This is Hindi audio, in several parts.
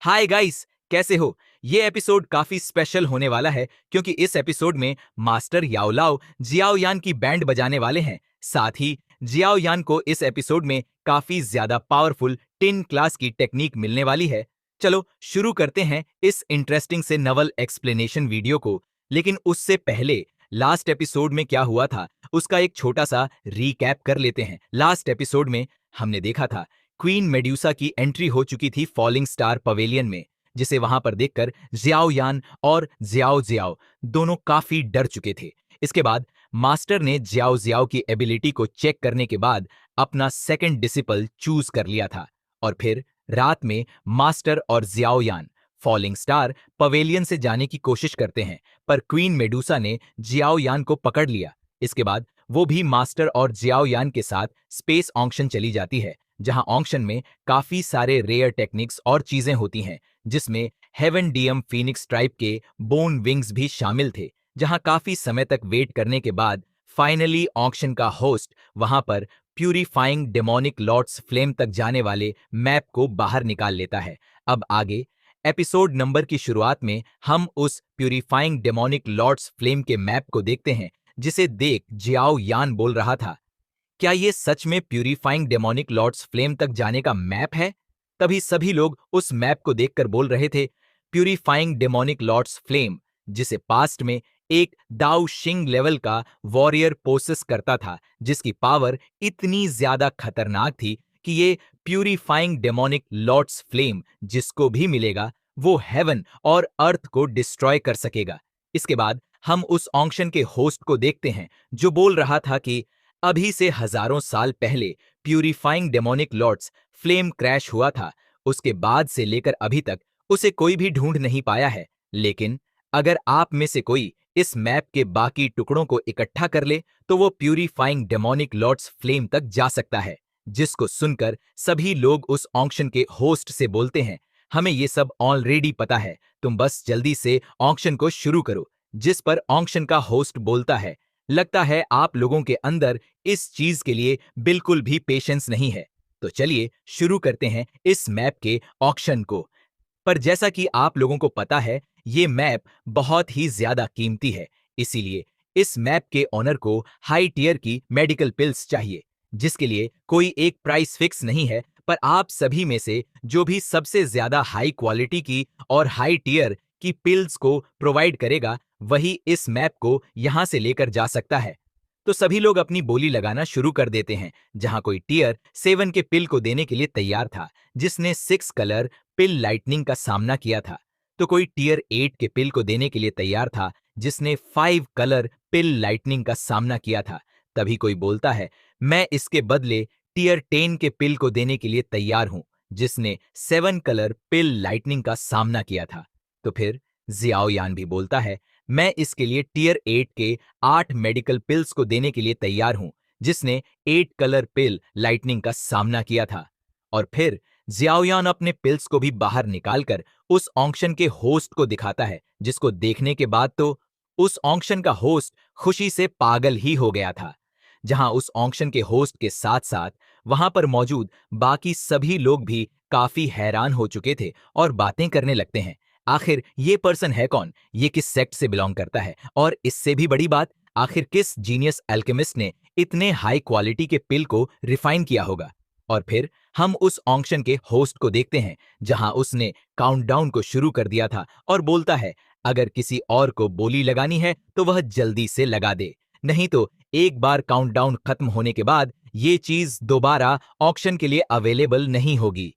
हाय गाइस, कैसे हो? ये एपिसोड काफी स्पेशल होने वाला है क्योंकि इस एपिसोड में मास्टर याओलाओ जियाओ यान की बैंड बजाने वाले हैं। साथ ही जियाओ यान को इस एपिसोड में काफी ज्यादा पावरफुल टिन क्लास की टेक्निक मिलने वाली है। चलो शुरू करते हैं इस इंटरेस्टिंग से नवल एक्सप्लेनेशन वीडियो को। लेकिन उससे पहले लास्ट एपिसोड में क्या हुआ था उसका एक छोटा सा रीकैप कर लेते हैं। लास्ट एपिसोड में हमने देखा था क्वीन मेड्यूसा की एंट्री हो चुकी थी फॉलिंग स्टार पवेलियन में, जिसे वहां पर देखकर जियाओ यान और जियाओ जियाओ दोनों काफी डर चुके थे। इसके बाद मास्टर ने जियाओ जियाओ की एबिलिटी को चेक करने के बाद अपना सेकंड डिसिपल चूज कर लिया था। और फिर रात में मास्टर और जियाओ यान फॉलिंग स्टार पवेलियन से जाने की कोशिश करते हैं, पर क्वीन मेडुसा ने जियाओ यान को पकड़ लिया। इसके बाद वो भी मास्टर और जियाओ यान के साथ स्पेस ऑक्शन चली जाती है, जहां ऑक्शन में काफी सारे रेयर टेक्निक्स और चीजें होती हैं, जिसमें हेवन डीएम फीनिक्स ट्राइब के बोन विंग्स भी शामिल थे। जहां काफी समय तक वेट करने के बाद फाइनली ऑक्शन का होस्ट वहां पर प्यूरिफाइंग डेमोनिक लॉर्ड्स फ्लेम तक जाने वाले मैप को बाहर निकाल लेता है। अब आगे एपिसोड नंबर की शुरुआत में हम उस प्यूरिफाइंग डेमोनिक लॉर्ड्स फ्लेम के मैप को देखते हैं, जिसे देख जियाओ यान बोल रहा था, क्या ये सच में प्यूरिफाइंग डेमोनिक लॉर्ड्स फ्लेम तक जाने का मैप है? तभी सभी लोग उस मैप को देखकर बोल रहे थे, प्यूरिफाइंग डेमोनिक लॉर्ड्स फ्लेम, जिसे पास्ट में एक दाऊ शिंग लेवल का वॉरियर पोसेस करता था, जिसकी पावर इतनी ज्यादा खतरनाक थी कि ये प्यूरिफाइंग डेमोनिक लॉर्ड्स फ्लेम जिसको भी मिलेगा वो हेवन और अर्थ को डिस्ट्रॉय कर सकेगा। इसके बाद हम उस ऑक्शन के होस्ट को देखते हैं, जो बोल रहा था कि अभी से हजारों साल पहले purifying demonic lords flame crash हुआ था। उसके बाद से लेकर अभी तक उसे कोई भी ढूंढ नहीं पाया है। लेकिन अगर आप में से कोई इस मैप के बाकी टुकड़ों को इकट्ठा कर ले तो वो प्यूरिफाइंग डेमोनिक लॉर्ड्स फ्लेम तक जा सकता है। जिसको सुनकर सभी लोग उस ऑक्शन के होस्ट से बोलते हैं, हमें ये सब ऑलरेडी पता है, तुम बस जल्दी से ऑक्शन को शुरू करो। जिस पर ऑक्शन का होस्ट बोलता है, लगता है आप लोगों के अंदर इस चीज के लिए बिल्कुल भी पेशेंस नहीं है। तो चलिए शुरू करते हैं इस मैप के ऑक्शन को। पर जैसा कि आप लोगों को पता है, ये मैप बहुत ही ज्यादा कीमती है, इसीलिए इस मैप के ओनर को हाई टियर की मेडिकल पिल्स चाहिए, जिसके लिए कोई एक प्राइस फिक्स नहीं है। पर आप सभी में से जो भी सबसे ज्यादा हाई क्वालिटी की और हाई टियर की पिल्स को प्रोवाइड करेगा, वही इस मैप को यहां से लेकर जा सकता है। तो सभी लोग अपनी बोली लगाना शुरू कर देते हैं। जहां कोई टियर 7 के पिल को देने के लिए तैयार था, जिसने 6 कलर पिल लाइटनिंग का सामना किया था, तो कोई टियर 8 के पिल को देने के लिए तैयार था, जिसने 5 कलर पिल लाइटनिंग का सामना किया था। तभी कोई बोलता है, मैं इसके बदले टियर 10 के पिल को देने के लिए तैयार हूं, जिसने 7 कलर पिल लाइटनिंग का सामना किया था। तो फिर जियाओ यान भी बोलता है, मैं इसके लिए टियर 8 के 8 मेडिकल पिल्स को देने के लिए तैयार हूं, जिसने 8 कलर पिल लाइटनिंग का सामना किया था। और फिर जियाओयान अपने पिल्स को भी बाहर निकालकर उस ऑक्शन के होस्ट को दिखाता है, जिसको देखने के बाद तो उस ऑक्शन का होस्ट खुशी से पागल ही हो गया था। जहां उस ऑक्शन के होस्ट के साथ साथ वहां पर मौजूद बाकी सभी लोग भी काफी हैरान हो चुके थे और बातें करने लगते हैं, आखिर ये पर्सन है कौन, ये किस सेक्ट से बिलोंग करता है, और इससे भी बड़ी बात, आखिर किस जीनियस अल्केमिस्ट ने इतने हाई क्वालिटी के पिल को रिफाइन किया होगा। और फिर हम उस ऑक्शन के होस्ट को देखते हैं, जहां उसने काउंटडाउन को शुरू कर दिया था और बोलता है, अगर किसी और को बोली लगानी है तो वह जल्दी से लगा दे, नहीं तो एक बार काउंटडाउन खत्म होने के बाद ये चीज दोबारा ऑक्शन के लिए अवेलेबल नहीं होगी।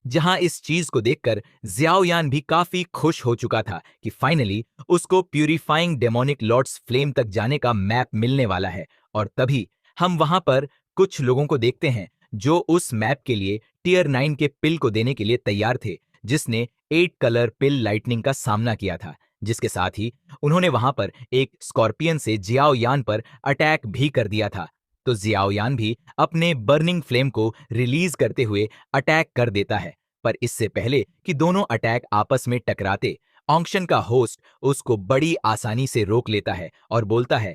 जहां इस चीज को देखकर जियाओयान भी काफी खुश हो चुका था कि फाइनली उसको प्यूरिफाइंग डेमोनिक लॉर्ड्स फ्लेम तक जाने का मैप मिलने वाला है। और तभी हम वहां पर कुछ लोगों को देखते हैं, जो उस मैप के लिए टियर 9 के पिल को देने के लिए तैयार थे, जिसने 8 कलर पिल लाइटनिंग का सामना किया था। जिसके साथ ही उन्होंने वहां पर एक स्कॉर्पियन से जियाओयान पर अटैक भी कर दिया था। तो जियाओयान भी अपने बर्निंग फ्लेम को रिलीज करते हुए अटैक कर देता है। पर इससे पहले कि दोनों अटैक आपस में टकराते, ऑक्शन का होस्ट उसको बड़ी आसानी से रोक लेता है और बोलता है,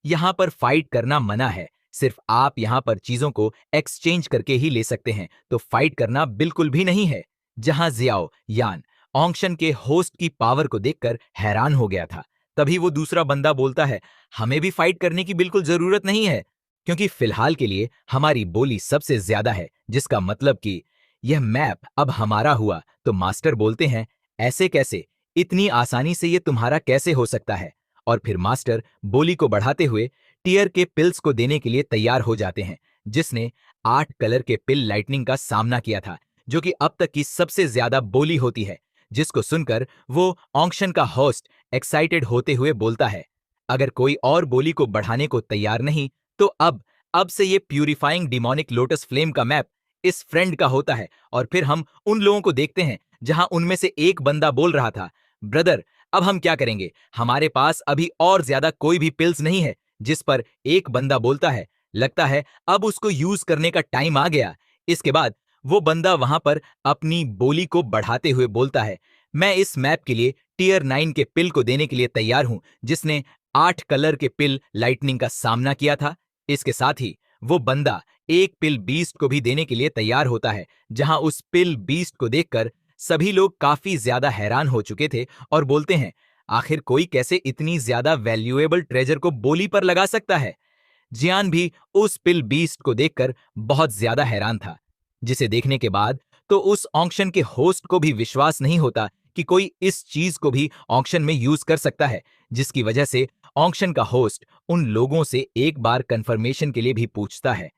यहां पर फाइट करना मना है, सिर्फ आप यहां पर चीजों को एक्सचेंज करके ही ले सकते हैं, तो फाइट करना बिल्कुल भी नहीं है। जहां जियाओ यान ऑक्शन के होस्ट की पावर को देखकर हैरान हो गया था। तभी वो दूसरा बंदा बोलता है, हमें भी फाइट करने की बिल्कुल जरूरत नहीं है, क्योंकि फिलहाल के लिए हमारी बोली सबसे ज्यादा है, जिसका मतलब कि यह मैप अब हमारा हुआ। तो मास्टर बोलते हैं, ऐसे कैसे, इतनी आसानी से ये तुम्हारा कैसे हो सकता है? और फिर मास्टर बोली को बढ़ाते हुए टीयर के पिल्स को देने के लिए तैयार हो जाते हैं, जिसने 8 कलर के पिल लाइटनिंग का सामना किया था, जो कि अब तक की सबसे ज्यादा बोली होती है। जिसको सुनकर वो ऑक्शन का होस्ट एक्साइटेड होते हुए बोलता है, अगर कोई और बोली को बढ़ाने को तैयार नहीं, तो अब से ये प्यूरिफाइंग डिमोनिक लोटस फ्लेम का मैप इस फ्रेंड का होता है। और फिर हम उन लोगों को देखते हैं जहां उनमें से एक बंदा बोल रहा था, ब्रदर अब हम क्या करेंगे, हमारे पास अभी और ज्यादा कोई भी पिल्स नहीं है। जिस पर एक बंदा बोलता है, लगता है अब उसको यूज करने का टाइम आ गया। इसके बाद वो बंदा वहां पर अपनी बोली को बढ़ाते हुए बोलता है, मैं इस मैप के लिए टीयर 9 के पिल को देने के लिए तैयार हूं, जिसने 8 कलर के पिल लाइटनिंग का सामना किया था। इसके साथ ही वो बंदा एक पिल बीस्ट को भी देने के लिए तैयार होता है, जहां उस पिल बीस्ट को देखकर सभी लोग काफी ज्यादा हैरान हो चुके थे और बोलते हैं, आखिर कोई कैसे इतनी ज्यादा वैल्यूएबल ट्रेजर को बोली पर लगा सकता है? जियान भी उस पिल बीस्ट को देखकर बहुत ज्यादा हैरान था, जिसे देखने के बाद तो उस ऑक्शन के होस्ट को भी विश्वास नहीं होता कि कोई इस चीज को भी ऑक्शन में यूज कर सकता है, जिसकी वजह से ऑक्शन का होस्ट उन लोगों से एक बार कंफर्मेशन के लिए भी पूछता है,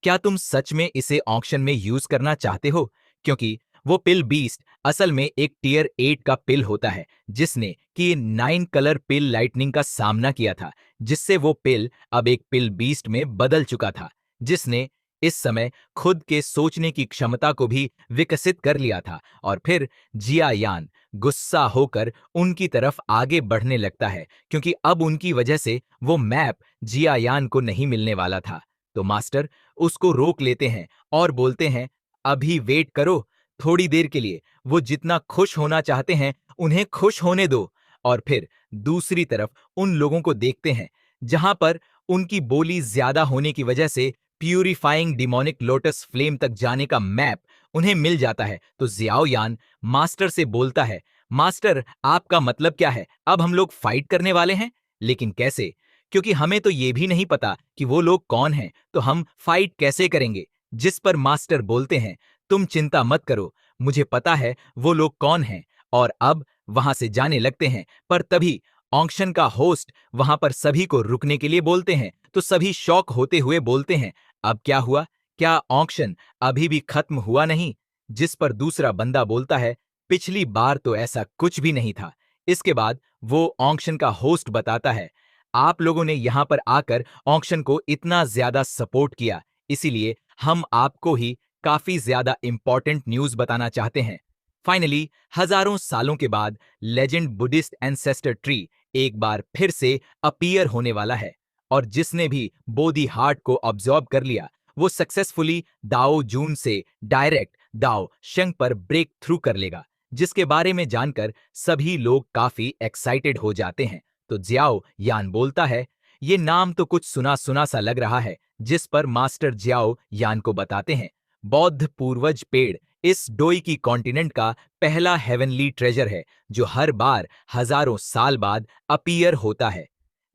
क्या तुम सच में इसे ऑक्शन में यूज करना चाहते हो? क्योंकि वो पिल बीस्ट असल में एक टीयर 8 का पिल होता है, जिसने कि 9 कलर पिल लाइटनिंग का सामना किया था, जिससे वो पिल अब एक पिल बीस्ट में बदल चुका था, जिसने इस समय खुद के सोचने की क्षमता को भी विकसित कर लिया था। और फिर जिया यान गुस्सा होकर उनकी तरफ आगे बढ़ने लगता है, क्योंकि अब उनकी वजह से वो मैप जिया यान को नहीं मिलने वाला था। तो मास्टर उसको रोक लेते हैं और बोलते हैं, अभी वेट करो, थोड़ी देर के लिए वो जितना खुश होना चाहते हैं उन्हें खुश होने दो। और फिर दूसरी तरफ उन लोगों को देखते हैं जहां पर उनकी बोली ज्यादा होने की वजह से प्यूरिफाइंग डिमोनिक लोटस फ्लेम तक जाने का मैप उन्हें मिल जाता है। तो जियाओ यान मास्टर से बोलता है, मास्टर आपका मतलब क्या है, अब हम लोग फाइट करने वाले हैं? लेकिन कैसे, क्योंकि हमें तो ये भी नहीं पता कि वो लोग कौन हैं, तो हम फाइट कैसे करेंगे? जिस पर मास्टर बोलते हैं, तुम चिंता मत करो, मुझे पता है वो लोग कौन हैं। और अब वहां से जाने लगते हैं, पर तभी ऑक्शन का होस्ट वहां पर सभी को रुकने के लिए बोलते हैं। तो सभी शॉक होते हुए बोलते हैं, अब क्या हुआ, क्या ऑक्शन अभी भी खत्म हुआ नहीं? जिस पर दूसरा बंदा बोलता है, पिछली बार तो ऐसा कुछ भी नहीं था। इसके बाद वो ऑक्शन का होस्ट बताता है, आप लोगों ने यहां पर आकर ऑक्शन को इतना ज्यादा सपोर्ट किया, इसीलिए हम आपको ही काफी ज्यादा इंपॉर्टेंट न्यूज बताना चाहते हैं। फाइनली हजारों सालों के बाद लेजेंड बुद्धिस्ट एंसेस्टर ट्री एक बार फिर से अपीयर होने वाला है, और जिसने भी बोधि हार्ट को ऑब्जॉर्ब कर लिया, वो सक्सेसफुली दाओ जून से डायरेक्ट दाओ शेंग पर ब्रेक थ्रू कर लेगा, जिसके बारे में जानकर सभी लोग काफी एक्साइटेड हो जाते हैं। तो जियाओ यान बोलता है, ये नाम तो कुछ सुना सुना सा लग रहा है। जिस पर मास्टर जियाओ यान को बताते हैं, बौद्ध पूर्वज पेड़ इस डोई की कॉन्टिनेंट का पहला हेवनली ट्रेजर है, जो हर बार हजारों साल बाद अपीयर होता है,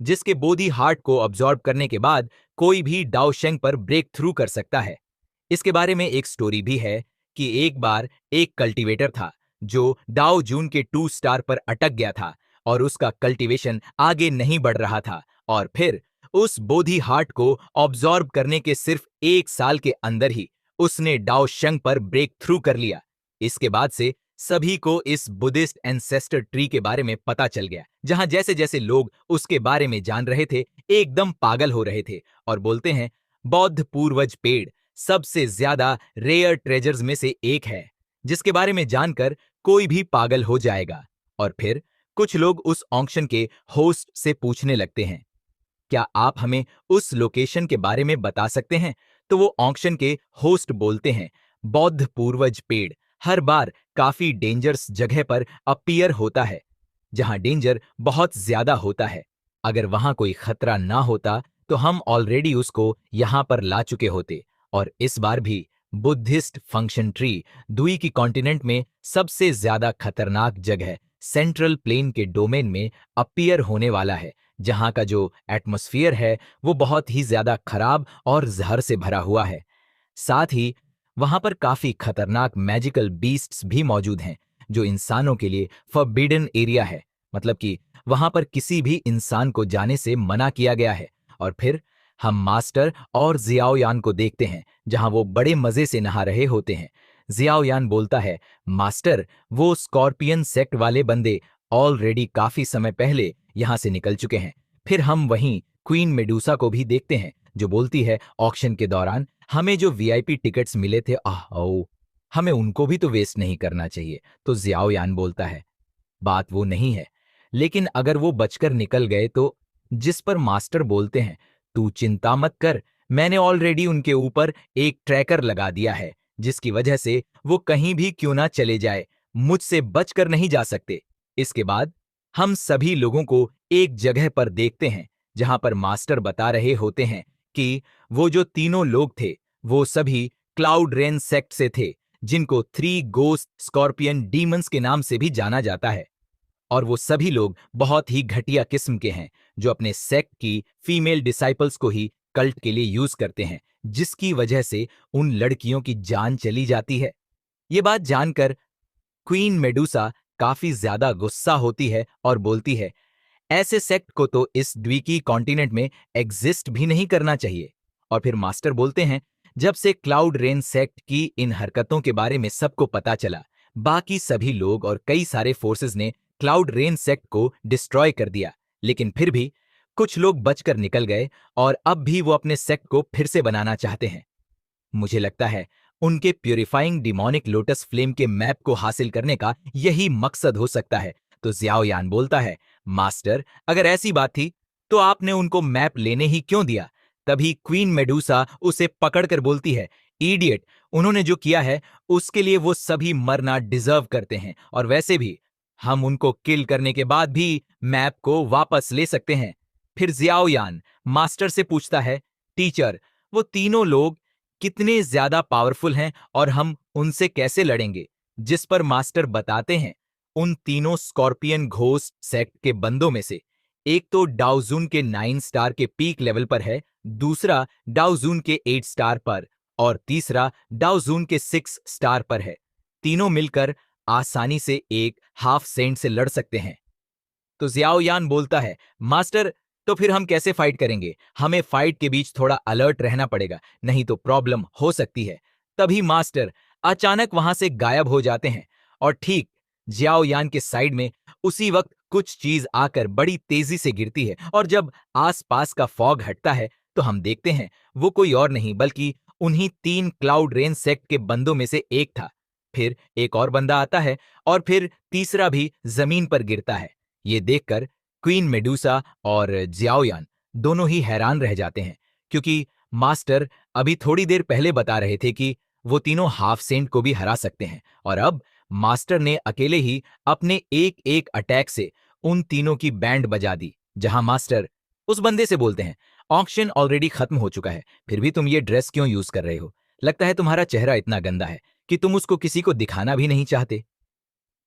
जिसके बोधि हार्ट को ऑब्जॉर्ब करने के बाद कोई भी डाओशेंग पर ब्रेक थ्रू कर सकता है। इसके बारे में एक स्टोरी भी है कि एक बार एक कल्टीवेटर था जो डाओ जून के 2 स्टार पर अटक गया था, और उसका कल्टीवेशन आगे नहीं बढ़ रहा था। और फिर उस बोधि हार्ट को ऑब्जॉर्ब करने के सिर्फ 1 साल के अंदर ही उसने डाओ शंग पर ब्रेक थ्रू कर लिया। इसके बाद से सभी को इस बुद्धिस्ट एंसेस्टर ट्री के बारे में पता चल गया, जहां जैसे जैसे लोग उसके बारे में जान रहे थे, एकदम पागल हो रहे थे और बोलते हैं, बौद्ध पूर्वज पेड़ सबसे ज्यादा रेयर ट्रेजर्स में से एक है, जिसके बारे में जानकर कोई भी पागल हो जाएगा। और फिर कुछ लोग उस ऑक्शन के होस्ट से पूछने लगते हैं, क्या आप हमें उस लोकेशन के बारे में बता सकते हैं? तो वो ऑक्शन के होस्ट बोलते हैं, बौद्ध पूर्वज पेड़ हर बार काफी डेंजरस जगह पर अपीयर होता है, जहां डेंजर बहुत ज्यादा होता है। अगर वहां कोई खतरा ना होता तो हम ऑलरेडी उसको यहां पर ला चुके होते, और इस बार भी बुद्धिस्ट फंक्शन ट्री दुई की कॉन्टिनेंट में सबसे ज्यादा खतरनाक जगह सेंट्रल प्लेन के डोमेन में अपीयर होने वाला है, जहां का जो एटमॉस्फेयर है वो बहुत ही ज्यादा खराब और जहर से भरा हुआ है। साथ ही वहां पर काफी खतरनाक मैजिकल बीस्ट्स भी मौजूद हैं, जो इंसानों के लिए फॉरबिडन एरिया है। मतलब कि वहां पर किसी भी इंसान को जाने से मना किया गया है। और फिर हम मास्टर और जियाओयान को देखते हैं, जहां वो बड़े मजे से नहा रहे होते हैं। जियाओयान बोलता है, मास्टर, वो स्कॉर्पियन सेक्ट वाले बंदे ऑलरेडी काफी समय पहले यहां से निकल चुके हैं। फिर हम वहीं क्वीन मेडूसा को भी देखते हैं, जो बोलती है, ऑक्शन के दौरान हमें जो वीआईपी टिकट्स मिले थे, हमें उनको भी तो वेस्ट नहीं करना चाहिए। तो जियाओयान बोलता है, बात वो नहीं है, लेकिन अगर वो बचकर निकल गए तो। जिस पर मास्टर बोलते हैं, तू चिंता मत कर, मैंने ऑलरेडी उनके ऊपर एक ट्रैकर लगा दिया है, जिसकी वजह से वो कहीं भी क्यों ना चले जाए, मुझसे बचकर नहीं जा सकते। इसके बाद हम सभी लोगों को एक जगह पर देखते हैं, जहां पर मास्टर बता रहे होते हैं कि वो जो तीनों लोग थे वो सभी क्लाउड रेन सेक्ट से थे, जिनको 3 गोस्ट स्कॉर्पियन डीमंस के नाम से भी जाना जाता है। और वो सभी लोग बहुत ही घटिया किस्म के हैं, जो अपने सेक्ट की फीमेल डिसाइपल्स को ही कल्ट के लिए यूज करते हैं, जिसकी वजह से उन लड़कियों की जान चली जाती है। ये बात जानकर क्वीन मेडुसा काफी ज्यादा गुस्सा होती है और बोलती है, ऐसे सेक्ट को तो इस द्वीकी कॉन्टिनेंट में एग्जिस्ट भी नहीं करना चाहिए। और फिर मास्टर बोलते हैं, जब से क्लाउड रेन सेक्ट की इन हरकतों के बारे में सबको पता चला, बाकी सभी लोग और कई सारे फोर्सेस ने क्लाउड रेन सेक्ट को डिस्ट्रॉय कर दिया, लेकिन फिर भी कुछ लोग बचकर निकल गए और अब भी वो अपने सेक्ट को फिर से बनाना चाहते हैं। मुझे लगता है उनके प्यूरिफाइंग डिमोनिक लोटस फ्लेम के मैप को हासिल करने का यही मकसद हो सकता है। तो जियाओयान बोलता है, मास्टर, अगर ऐसी बात थी तो आपने उनको मैप लेने ही क्यों दिया? तभी क्वीन मेडुसा उसे पकड़कर बोलती है, इडियट, उन्होंने जो किया है उसके लिए वो सभी मरना डिजर्व करते हैं, और वैसे भी हम उनको किल करने के बाद भी मैप को वापस ले सकते हैं। फिर जियाओयान मास्टर से पूछता है, टीचर, वो तीनों लोग कितने ज्यादा पावरफुल हैं और हम उनसे कैसे लड़ेंगे? जिस पर मास्टर बताते हैं, उन तीनों स्कॉर्पियन घोस्ट सेक्ट के बंदों में से एक तो डाउजून के 9 स्टार के पीक लेवल पर है, दूसरा डाउजून के 8 स्टार पर और तीसरा डाउजून के 6 स्टार पर है। तीनों मिलकर आसानी से एक हाफ सेंट से लड़ सकते हैं। तो जियाओयान बोलता है, मास्टर, तो फिर हम कैसे फाइट करेंगे? हमें फाइट के बीच थोड़ा अलर्ट रहना पड़ेगा, नहीं तो प्रॉब्लम हो सकती है। तभी मास्टर अचानक वहां से गायब हो जाते हैं और ठीक जियाओयान के साइड में उसी वक्त कुछ चीज आकर बड़ी तेजी से गिरती है, और जब आसपास का फॉग हटता है तो हम देखते हैं वो कोई और नहीं बल्कि उन्हीं 3 क्लाउड रेन सेक्ट के बंदों में से एक था। फिर एक और बंदा आता है और फिर तीसरा भी जमीन पर गिरता है। ये देखकर क्वीन मेडुसा और जियाओयान दोनों ही हैरान रह जाते हैं, क्योंकि मास्टर अभी थोड़ी देर पहले बता रहे थे कि वो तीनों हाफ सेंट को भी हरा सकते हैं, और अब मास्टर ने अकेले ही अपने एक एक अटैक से उन तीनों की बैंड बजा दी। जहां मास्टर उस बंदे से बोलते हैं, ऑक्शन ऑलरेडी खत्म हो चुका है, फिर भी तुम ये ड्रेस क्यों यूज कर रहे हो? लगता है तुम्हारा चेहरा इतना गंदा है कि तुम उसको किसी को दिखाना भी नहीं चाहते।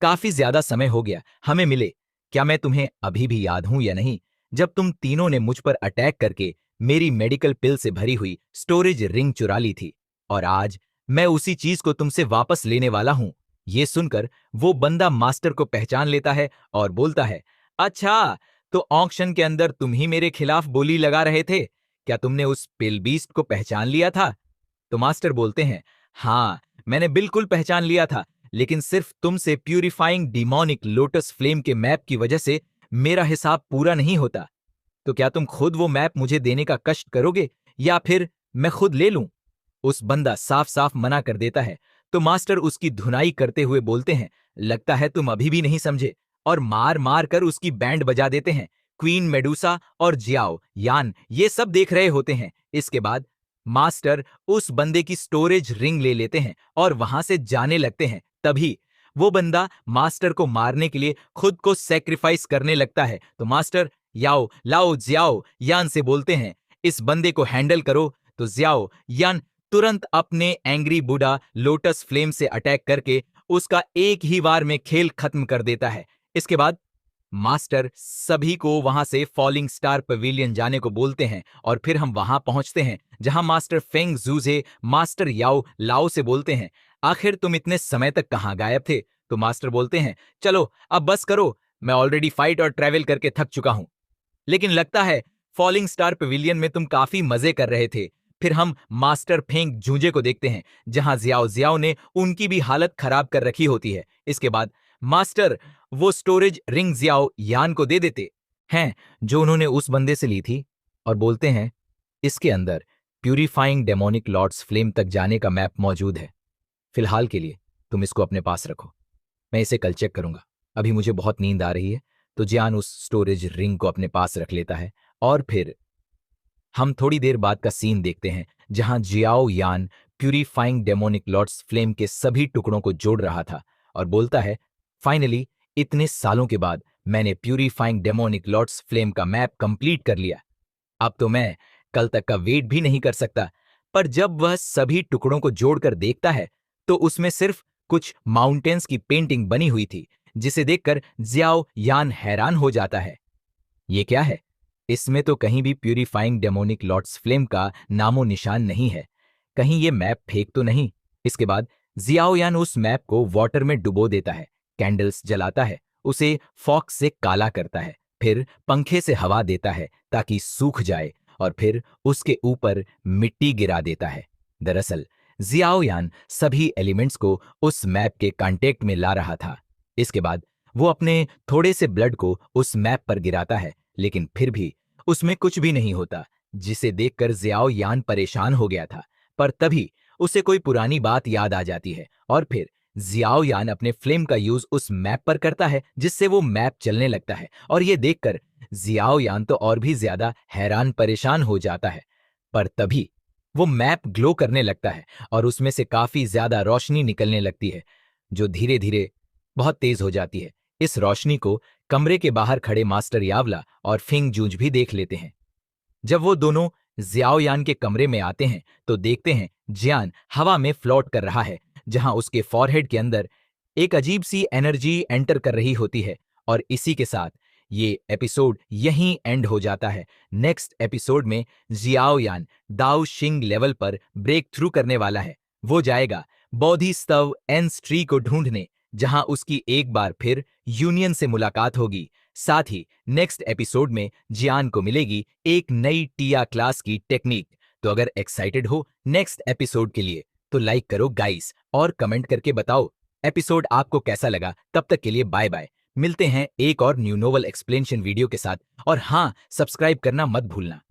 काफी ज्यादा समय हो गया हमें मिले, क्या मैं तुम्हें अभी भी याद हूं या नहीं, जब तुम तीनों ने मुझ पर अटैक करके मेरी मेडिकल पिल से भरी हुई स्टोरेज रिंग चुरा ली थी, और आज मैं उसी चीज को तुमसे वापस लेने वाला हूं। ये सुनकर वो बंदा मास्टर को पहचान लेता है और बोलता है, अच्छा, तो ऑक्शन के अंदर तुम ही मेरे खिलाफ बोली लगा रहे थे, क्या तुमने उस पिल बीस्ट को पहचान लिया था? तो मास्टर बोलते हैं, हाँ, मैंने बिल्कुल पहचान लिया था, लेकिन सिर्फ तुमसे प्यूरिफाइंग डिमोनिक लोटस फ्लेम के मैप की वजह से मेरा हिसाब पूरा नहीं होता। तो क्या तुम खुद वो मैप मुझे देने का कष्ट करोगे या फिर मैं खुद ले लूं? उस बंदा साफ साफ मना कर देता है। तो मास्टर उसकी धुनाई करते हुए बोलते हैं, लगता है तुम अभी भी नहीं समझे, और मार मार कर उसकी बैंड बजा देते हैं। क्वीन मेडुसा और जियाओ यान ये सब देख रहे होते हैं। इसके बाद मास्टर उस बंदे की स्टोरेज रिंग ले लेते हैं और वहां से जाने लगते हैं। तभी वो बंदा मास्टर को मारने के लिए खुद को सेक्रीफाइस करने लगता है। तो मास्टर याओ लाओ जियाओ यान से बोलते हैं, इस बंदे को हैंडल करो। तो जियाओ यान तुरंत अपने एंग्री बुढ़ा लोटस फ्लेम से अटैक करके उसका एक ही वार में खेल खत्म कर देता है। इसके बाद मास्टर सभी को वहां से फॉलिंग स्टार पवेलियन जाने को बोलते हैं और फिर हम वहां पहुंचते हैं जहां मास्टर फेंग जूजे मास्टर याओ लाओ से बोलते हैं, आखिर तुम इतने समय तक कहां गायब थे? तो मास्टर बोलते हैं, चलो अब बस करो, मैं ऑलरेडी फाइट और ट्रैवल करके थक चुका हूं। लेकिन लगता है फॉलिंग स्टार पवेलियन में तुम काफी मजे कर रहे थे। फिर हम मास्टर फेंग जूजे को देखते हैं जहां जियाओ जियाओ ने उनकी भी हालत खराब कर रखी होती है। इसके बाद मास्टर वो स्टोरेज रिंग जियाओ यान को दे देते हैं जो उन्होंने उस बंदे से ली थी और बोलते हैं, इसके अंदर प्यूरिफाइंग डेमोनिक लॉर्ड्स फ्लेम तक जाने का मैप मौजूद है। फिलहाल के लिए तुम इसको अपने पास रखो, मैं इसे कल चेक करूंगा। अभी मुझे बहुत नींद आ रही है। तो जियान उस स्टोरेज रिंग को अपने पास रख लेता है और फिर हम थोड़ी देर बाद का सीन देखते हैं जहां जियाओ यान प्यूरिफाइंग डेमोनिक लॉर्ड्स फ्लेम के सभी टुकड़ों को जोड़ रहा था और बोलता है, फाइनली इतने सालों के बाद मैंने प्यूरिफाइंग डेमोनिक लॉर्ड्स फ्लेम का मैप कंप्लीट कर लिया। अब तो मैं कल तक का वेट भी नहीं कर सकता। पर जब वह सभी टुकड़ों को जोड़कर देखता है तो उसमें सिर्फ कुछ माउंटेन्स की पेंटिंग बनी हुई थी, जिसे देखकर जियाओ यान हैरान हो जाता है। ये क्या है? इसमें तो कहीं भी प्यूरिफाइंग डेमोनिक लॉर्ड्स फ्लेम का नामो निशान नहीं है। कहीं ये मैप फेक तो नहीं? इसके बाद जियाओ यान उस मैप को वाटर में डुबो देता है, कैंडल्स जलाता है, उसे फॉक्स से काला करता है, फिर पंखे से हवा देता है ताकि सूख जाए और फिर उसके ऊपर मिट्टी गिरा देता है। दरअसल जियाओ यान सभी एलिमेंट्स को उस मैप के कांटेक्ट में ला रहा था। इसके बाद वो अपने थोड़े से ब्लड को उस मैप पर गिराता है, लेकिन फिर भी उसमें कुछ भी नहीं होता, जिसे देखकर जियाओ यान परेशान हो गया था। पर तभी उसे कोई पुरानी बात याद आ जाती है और फिर जियाओ यान अपने फ्लेम का यूज उस मैप पर करता है, जिससे वो मैप चलने लगता है और ये देखकर जियाओ यान तो और भी ज्यादा हैरान परेशान हो जाता है। पर तभी वो मैप ग्लो करने लगता है और उसमें से काफी ज्यादा रोशनी निकलने लगती है, जो धीरे धीरे बहुत तेज हो जाती है। इस रोशनी को कमरे के बाहर खड़े मास्टर यावला और फिंग जूंज भी देख लेते हैं। जब वो दोनों जियाओ यान के कमरे में आते हैं तो देखते हैं जियान हवा में फ्लोट कर रहा है, जहां उसके फॉरहेड के अंदर एक अजीब सी एनर्जी एंटर कर रही होती है। और इसी के साथ ये एपिसोड यहीं एंड हो जाता है। नेक्स्ट एपिसोड में जियाओ यान दाओ शिंग लेवल पर ब्रेक थ्रू करने वाला है। वो जाएगा बोधिस्तव एंस ट्री को ढूंढने, जहां उसकी एक बार फिर यूनियन से मुलाकात होगी। साथ ही नेक्स्ट एपिसोड में जियान को मिलेगी एक नई टिया क्लास की टेक्निक। तो अगर एक्साइटेड हो नेक्स्ट एपिसोड के लिए तो लाइक करो गाइस और कमेंट करके बताओ एपिसोड आपको कैसा लगा। तब तक के लिए बाय बाय। मिलते हैं एक और न्यू नोवेल एक्सप्लेनेशन वीडियो के साथ और हाँ, सब्सक्राइब करना मत भूलना।